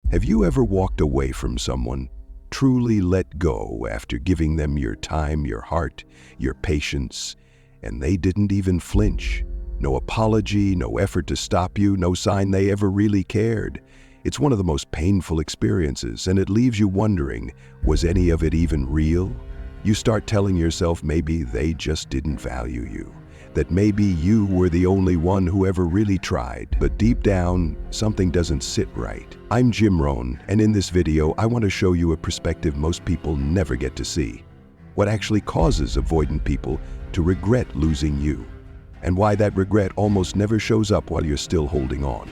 Have you ever walked away from someone, truly let go after giving them your time, your heart, your patience, and they didn't even flinch? No apology, no effort to stop you, no sign they ever really cared. It's one of the most painful experiences, and it leaves you wondering, was any of it even real? You start telling yourself maybe they just didn't value you, that maybe you were the only one who ever really tried. But deep down, something doesn't sit right. I'm Jim Rohn, and in this video, I want to show you a perspective most people never get to see. What actually causes avoidant people to regret losing you, and why that regret almost never shows up while you're still holding on.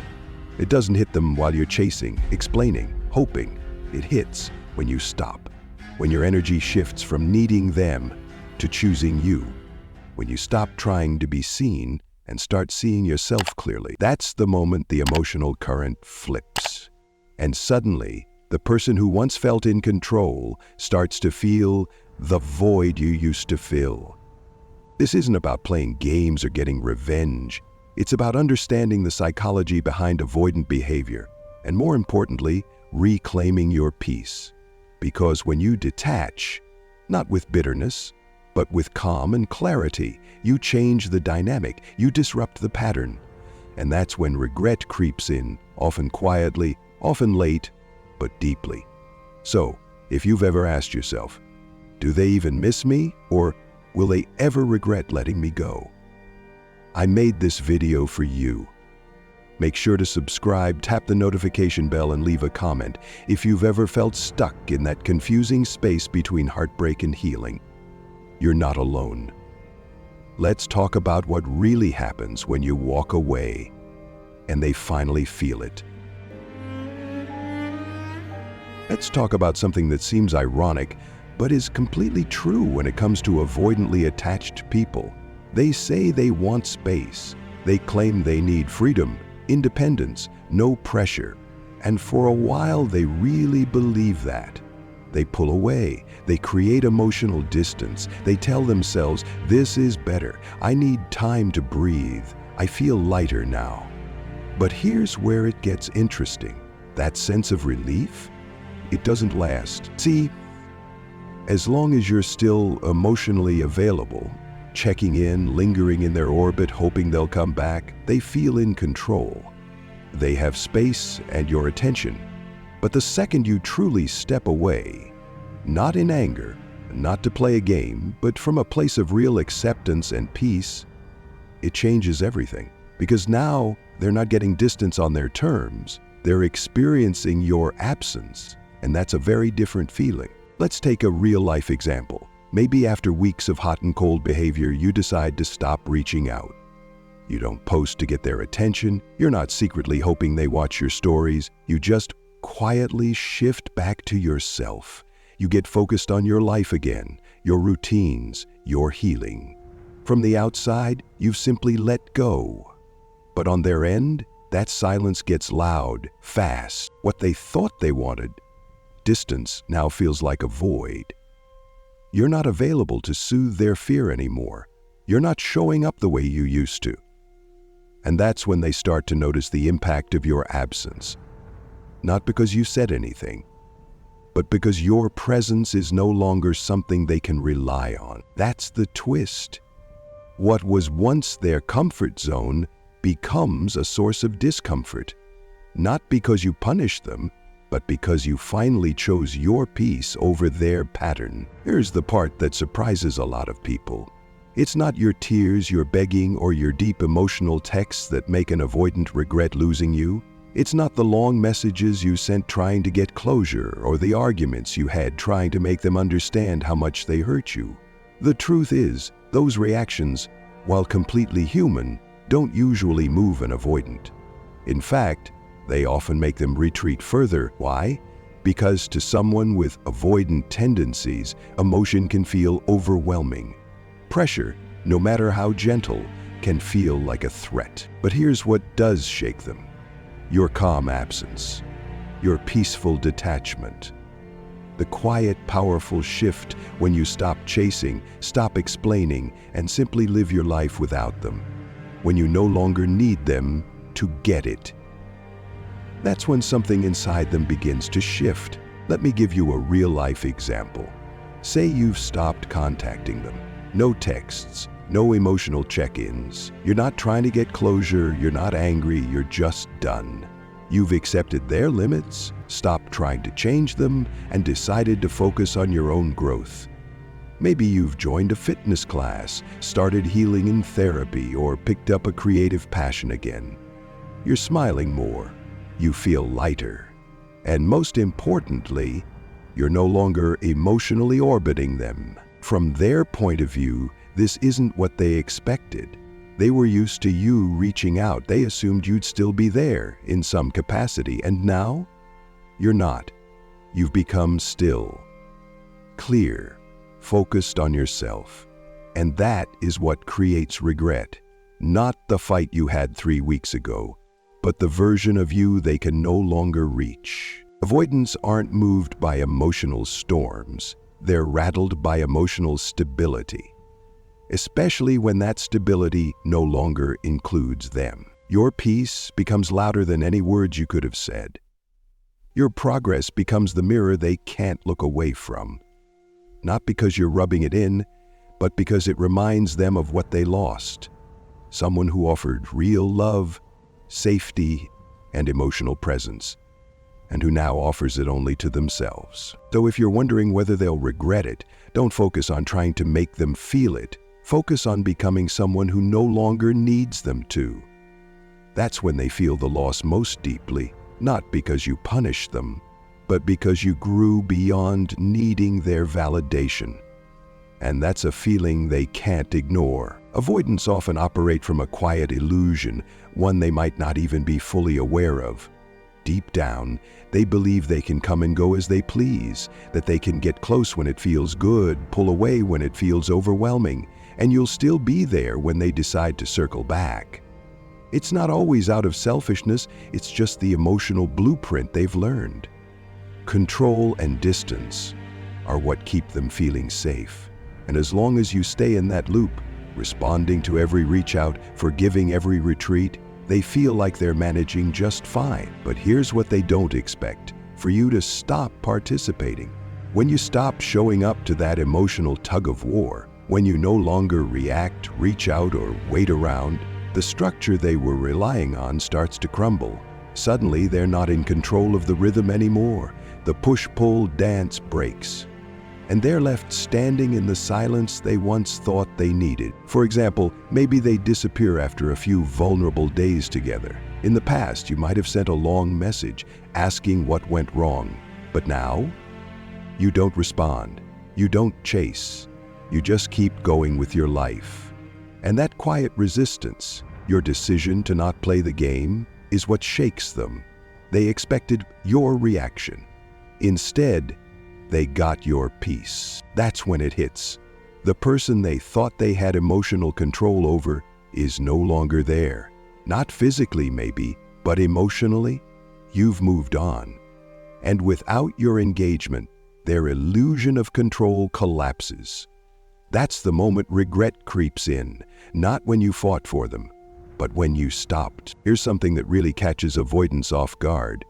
It doesn't hit them while you're chasing, explaining, hoping. It hits when you stop, when your energy shifts from needing them to choosing you. When you stop trying to be seen and start seeing yourself clearly. That's the moment the emotional current flips. And suddenly, the person who once felt in control starts to feel the void you used to fill. This isn't about playing games or getting revenge. It's about understanding the psychology behind avoidant behavior, and more importantly, reclaiming your peace. Because when you detach, not with bitterness, but with calm and clarity, you change the dynamic, you disrupt the pattern. And that's when regret creeps in, often quietly, often late, but deeply. So, if you've ever asked yourself, do they even miss me, or will they ever regret letting me go? I made this video for you. Make sure to subscribe, tap the notification bell, and leave a comment if you've ever felt stuck in that confusing space between heartbreak and healing. You're not alone. Let's talk about what really happens when you walk away and they finally feel it. Let's talk about something that seems ironic, but is completely true when it comes to avoidantly attached people. They say they want space. They claim they need freedom, independence, no pressure. And for a while, they really believe that. They pull away. They create emotional distance. They tell themselves, this is better. I need time to breathe. I feel lighter now. But here's where it gets interesting. That sense of relief, it doesn't last. See, as long as you're still emotionally available, checking in, lingering in their orbit, hoping they'll come back, they feel in control. They have space and your attention. But the second you truly step away, not in anger, not to play a game, but from a place of real acceptance and peace, it changes everything. Because now they're not getting distance on their terms, they're experiencing your absence, and that's a very different feeling. Let's take a real-life example. Maybe after weeks of hot and cold behavior, you decide to stop reaching out. You don't post to get their attention. You're not secretly hoping they watch your stories. You just quietly shift back to yourself. You get focused on your life again, your routines, your healing. From the outside, you've simply let go. But on their end, that silence gets loud, fast. What they thought they wanted, distance, now feels like a void. You're not available to soothe their fear anymore. You're not showing up the way you used to. And that's when they start to notice the impact of your absence. Not because you said anything, but because your presence is no longer something they can rely on. That's the twist. What was once their comfort zone becomes a source of discomfort. Not because you punished them, but because you finally chose your peace over their pattern. Here's the part that surprises a lot of people. It's not your tears, your begging, or your deep emotional texts that make an avoidant regret losing you. It's not the long messages you sent trying to get closure, or the arguments you had trying to make them understand how much they hurt you. The truth is, those reactions, while completely human, don't usually move an avoidant. In fact, they often make them retreat further. Why? Because to someone with avoidant tendencies, emotion can feel overwhelming. Pressure, no matter how gentle, can feel like a threat. But here's what does shake them. Your calm absence. Your peaceful detachment. The quiet, powerful shift when you stop chasing, stop explaining, and simply live your life without them. When you no longer need them to get it. That's when something inside them begins to shift. Let me give you a real-life example. Say you've stopped contacting them. No texts, no emotional check-ins. You're not trying to get closure, you're not angry, you're just done. You've accepted their limits, stopped trying to change them, and decided to focus on your own growth. Maybe you've joined a fitness class, started healing in therapy, or picked up a creative passion again. You're smiling more, you feel lighter, and most importantly, you're no longer emotionally orbiting them. From their point of view, this isn't what they expected. They were used to you reaching out. They assumed you'd still be there in some capacity, and now you're not. You've become still, clear, focused on yourself. And that is what creates regret. Not the fight you had 3 weeks ago, but the version of you they can no longer reach. Avoidants aren't moved by emotional storms. They're rattled by emotional stability, especially when that stability no longer includes them. Your peace becomes louder than any words you could have said. Your progress becomes the mirror they can't look away from. Not because you're rubbing it in, but because it reminds them of what they lost. Someone who offered real love, safety, and emotional presence, and who now offers it only to themselves. So if you're wondering whether they'll regret it, don't focus on trying to make them feel it. Focus on becoming someone who no longer needs them to. That's when they feel the loss most deeply, not because you punished them, but because you grew beyond needing their validation. And that's a feeling they can't ignore. Avoidants often operate from a quiet illusion, one they might not even be fully aware of. Deep down, they believe they can come and go as they please, that they can get close when it feels good, pull away when it feels overwhelming, and you'll still be there when they decide to circle back. It's not always out of selfishness, it's just the emotional blueprint they've learned. Control and distance are what keep them feeling safe. And as long as you stay in that loop, responding to every reach out, forgiving every retreat, they feel like they're managing just fine. But here's what they don't expect: for you to stop participating. When you stop showing up to that emotional tug of war, when you no longer react, reach out, or wait around, the structure they were relying on starts to crumble. Suddenly, they're not in control of the rhythm anymore. The push-pull dance breaks, and they're left standing in the silence they once thought they needed. For example, maybe they disappear after a few vulnerable days together. In the past, you might have sent a long message asking what went wrong, but now, you don't respond, you don't chase, you just keep going with your life. And that quiet resistance, your decision to not play the game, is what shakes them. They expected your reaction. Instead, they got your peace. That's when it hits. The person they thought they had emotional control over is no longer there. Not physically maybe, but emotionally, you've moved on. And without your engagement, their illusion of control collapses. That's the moment regret creeps in, not when you fought for them, but when you stopped. Here's something that really catches avoidance off guard: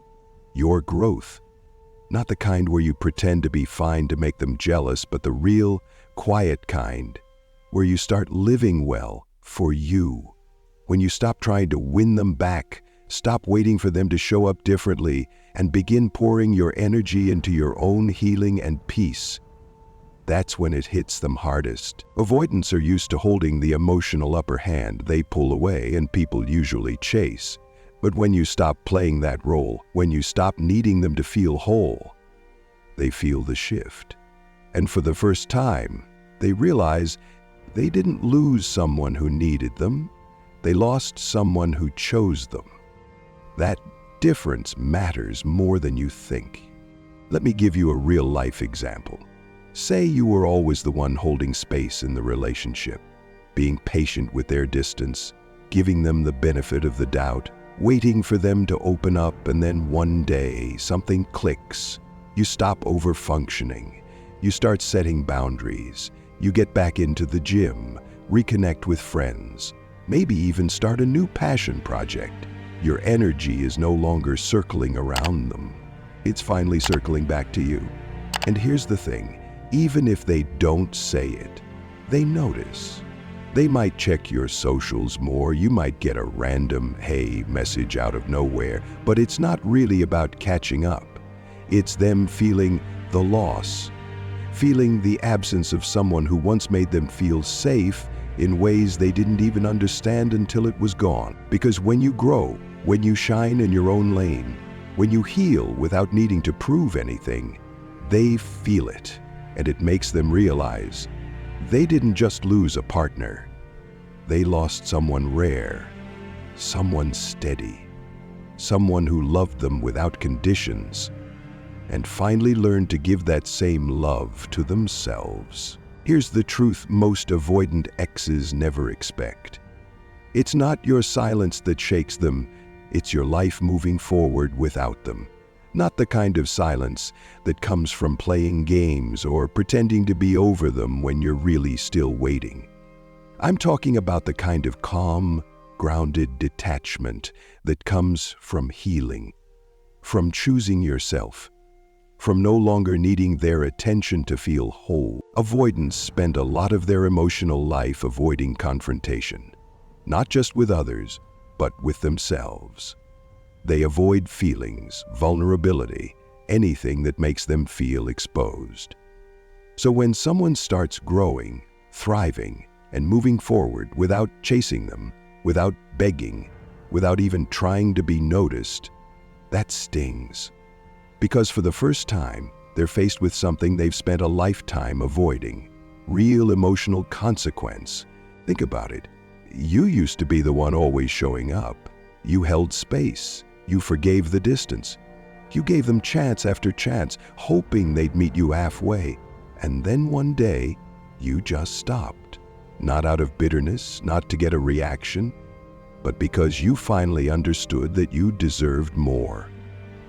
your growth. Not the kind where you pretend to be fine to make them jealous, but the real, quiet kind, where you start living well for you. When you stop trying to win them back, stop waiting for them to show up differently, and begin pouring your energy into your own healing and peace. That's when it hits them hardest. Avoidants are used to holding the emotional upper hand. They pull away, and people usually chase. But when you stop playing that role, when you stop needing them to feel whole, they feel the shift. And for the first time, they realize they didn't lose someone who needed them. They lost someone who chose them. That difference matters more than you think. Let me give you a real-life example. Say you were always the one holding space in the relationship, being patient with their distance, giving them the benefit of the doubt, waiting for them to open up, and then one day something clicks. You stop over-functioning. You start setting boundaries. You get back into the gym, reconnect with friends, maybe even start a new passion project. Your energy is no longer circling around them. It's finally circling back to you. And here's the thing, even if they don't say it, they notice. They might check your socials more, you might get a random "hey" message out of nowhere, but it's not really about catching up. It's them feeling the loss, feeling the absence of someone who once made them feel safe in ways they didn't even understand until it was gone. Because when you grow, when you shine in your own lane, when you heal without needing to prove anything, they feel it, and it makes them realize they didn't just lose a partner. They lost someone rare, someone steady, someone who loved them without conditions, and finally learned to give that same love to themselves. Here's the truth most avoidant exes never expect. It's not your silence that shakes them, it's your life moving forward without them. Not the kind of silence that comes from playing games or pretending to be over them when you're really still waiting. I'm talking about the kind of calm, grounded detachment that comes from healing, from choosing yourself, from no longer needing their attention to feel whole. Avoidants spend a lot of their emotional life avoiding confrontation, not just with others, but with themselves. They avoid feelings, vulnerability, anything that makes them feel exposed. So when someone starts growing, thriving, and moving forward without chasing them, without begging, without even trying to be noticed, that stings. Because for the first time, they're faced with something they've spent a lifetime avoiding, real emotional consequence. Think about it. You used to be the one always showing up. You held space. You forgave the distance. You gave them chance after chance, hoping they'd meet you halfway. And then one day, you just stopped. Not out of bitterness, not to get a reaction, but because you finally understood that you deserved more.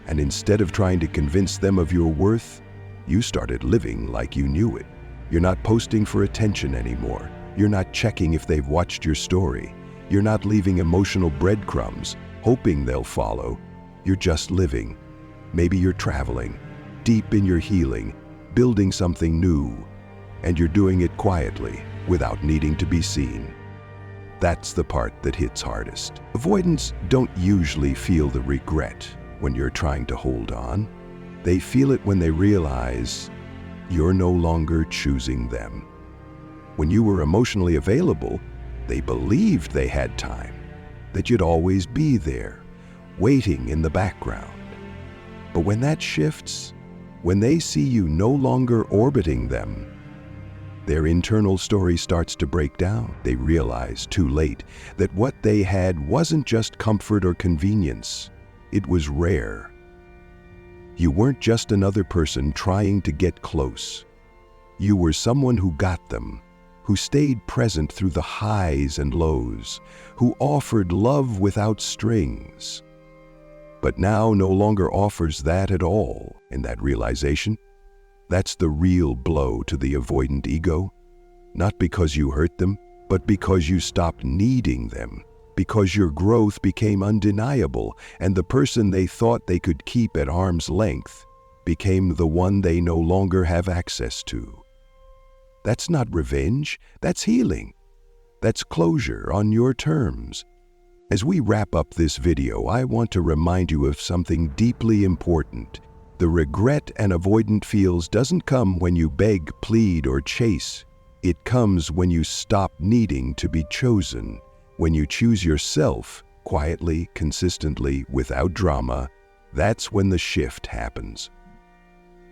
And instead of trying to convince them of your worth, you started living like you knew it. You're not posting for attention anymore. You're not checking if they've watched your story. You're not leaving emotional breadcrumbs, hoping they'll follow. You're just living. Maybe you're traveling, deep in your healing, building something new, and you're doing it quietly, without needing to be seen. That's the part that hits hardest. Avoidants don't usually feel the regret when you're trying to hold on. They feel it when they realize you're no longer choosing them. When you were emotionally available, they believed they had time, that you'd always be there, waiting in the background. But when that shifts, when they see you no longer orbiting them, their internal story starts to break down. They realize too late that what they had wasn't just comfort or convenience. It was rare. You weren't just another person trying to get close. You were someone who got them, who stayed present through the highs and lows, who offered love without strings. But now no longer offers that at all. And that realization, that's the real blow to the avoidant ego. Not because you hurt them, but because you stopped needing them. Because your growth became undeniable, and the person they thought they could keep at arm's length became the one they no longer have access to. That's not revenge, that's healing. That's closure on your terms. As we wrap up this video, I want to remind you of something deeply important. The regret an avoidant feels doesn't come when you beg, plead, or chase. It comes when you stop needing to be chosen. When you choose yourself, quietly, consistently, without drama, that's when the shift happens.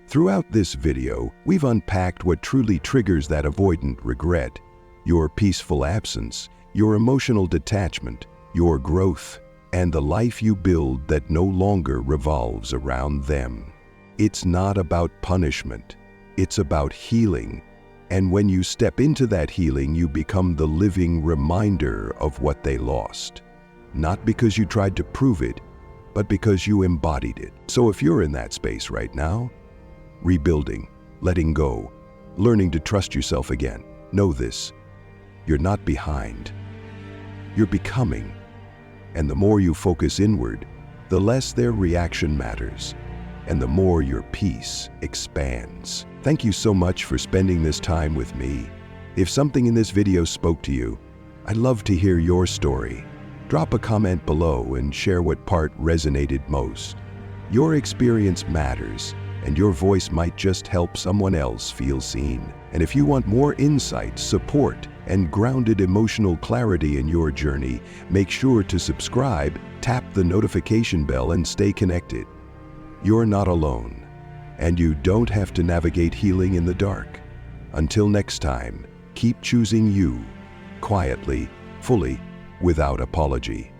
Throughout this video, we've unpacked what truly triggers that avoidant regret: your peaceful absence, your emotional detachment, your growth, and the life you build that no longer revolves around them. It's not about punishment, it's about healing. And when you step into that healing, you become the living reminder of what they lost. Not because you tried to prove it, but because you embodied it. So if you're in that space right now, rebuilding, letting go, learning to trust yourself again, know this: you're not behind. You're becoming. And the more you focus inward, the less their reaction matters, and the more your peace expands. Thank you so much for spending this time with me. If something in this video spoke to you, I'd love to hear your story. Drop a comment below and share what part resonated most. Your experience matters, and your voice might just help someone else feel seen. And if you want more insight, support, and grounded emotional clarity in your journey, make sure to subscribe, tap the notification bell, and stay connected. You're not alone, and you don't have to navigate healing in the dark. Until next time, keep choosing you, quietly, fully, without apology.